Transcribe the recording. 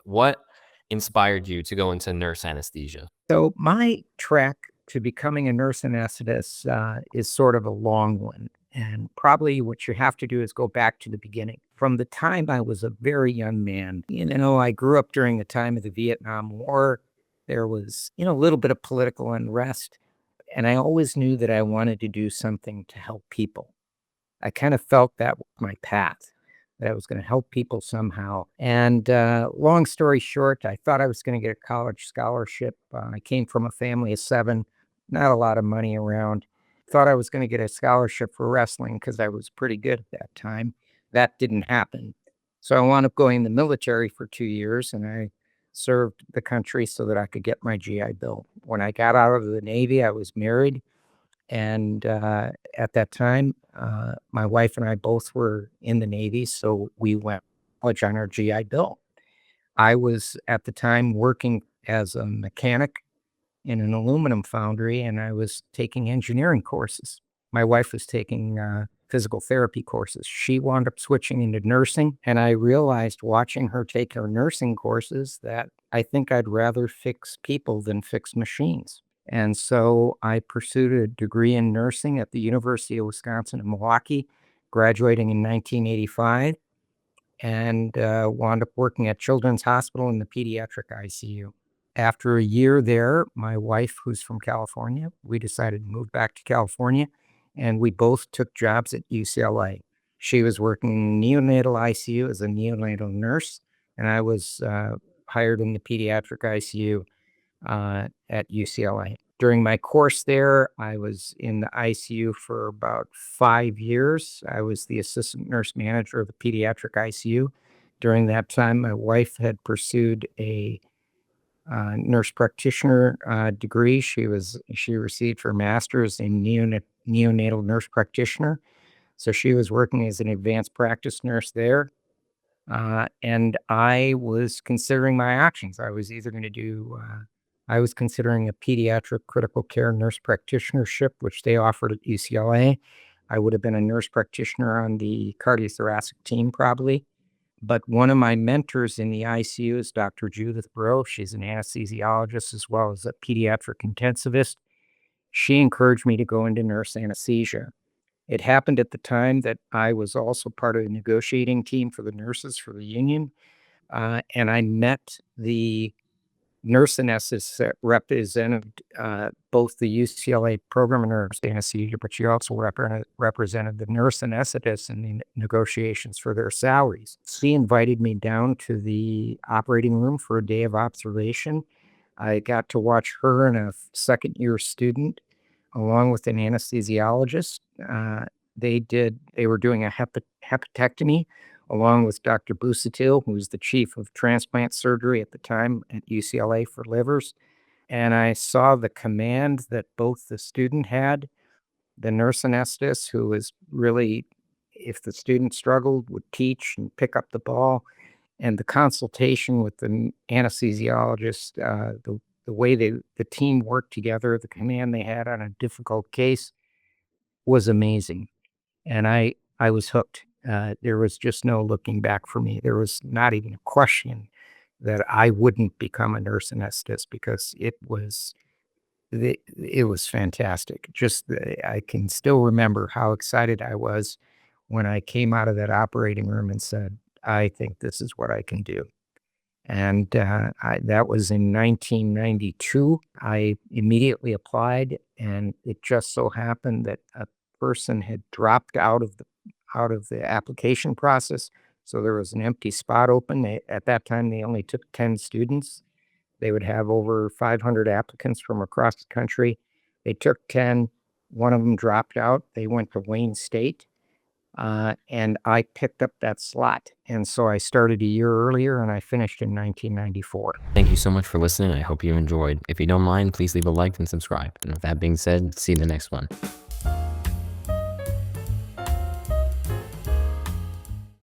What inspired you to go into nurse anesthesia? So my track to becoming a nurse anesthetist is sort of a long one. And probably what you have to do is go back to the beginning. From the time I was a very young man, I grew up during the time of the Vietnam War. There was, a little bit of political unrest. And I always knew that I wanted to do something to help people. I kind of felt that was my path, that I was going to help people somehow. And long story short, I thought I was going to get a college scholarship. I came from a family of 7, not a lot of money around. Thought I was going to get a scholarship for wrestling because I was pretty good at that time. That didn't happen. So I wound up going in the military for 2 years, and I served the country so that I could get my GI Bill. When I got out of the Navy, I was married. And at that time, my wife and I both were in the Navy, so we went college on our GI Bill. I was at the time working as a mechanic in an aluminum foundry, and I was taking engineering courses. My wife was taking physical therapy courses. She wound up switching into nursing, and I realized watching her take her nursing courses that I think I'd rather fix people than fix machines. And so I pursued a degree in nursing at the University of Wisconsin in Milwaukee, graduating in 1985, and wound up working at Children's Hospital in the pediatric ICU. After a year there, my wife, who's from California, we decided to move back to California, and we both took jobs at UCLA. She was working in neonatal ICU as a neonatal nurse, and I was hired in the pediatric ICU at UCLA. During my course there, I was in the ICU for about 5 years. I was the assistant nurse manager of the pediatric ICU. During that time, my wife had pursued a nurse practitioner degree. She received her master's in neonatal nurse practitioner. So she was working as an advanced practice nurse there. And I was considering my options. I was either going to do I was considering a pediatric critical care nurse practitionership, which they offered at UCLA. I would have been a nurse practitioner on the cardiothoracic team probably. But one of my mentors in the ICU is Dr. Judith Breaux. She's an anesthesiologist as well as a pediatric intensivist. She encouraged me to go into nurse anesthesia. It happened at the time that I was also part of the negotiating team for the nurses for the union. And I met the nurse anesthetist that represented both the UCLA program of nurse anesthesia, but she also represented the nurse anesthetists in the negotiations for their salaries. She invited me down to the operating room for a day of observation. I got to watch her and a second-year student, along with an anesthesiologist. They were doing a hepatectomy along with Dr. Busatil, who was the chief of transplant surgery at the time at UCLA for livers. And I saw the command that both the student had, the nurse anesthetist, who was really, if the student struggled, would teach and pick up the ball, and the consultation with the anesthesiologist, the way the team worked together, the command they had on a difficult case was amazing. And I was hooked. There was just no looking back for me. There was not even a question that I wouldn't become a nurse anesthetist because it was fantastic. I can still remember how excited I was when I came out of that operating room and said, I think this is what I can do. And that was in 1992. I immediately applied, and it just so happened that a person had dropped out of the application process. So there was an empty spot open. At that time, they only took 10 students. They would have over 500 applicants from across the country. They took 10. One of them dropped out. They went to Wayne State, and I picked up that slot. And so I started a year earlier, and I finished in 1994. Thank you so much for listening. I hope you enjoyed. If you don't mind, please leave a like and subscribe. And with that being said, see you in the next one.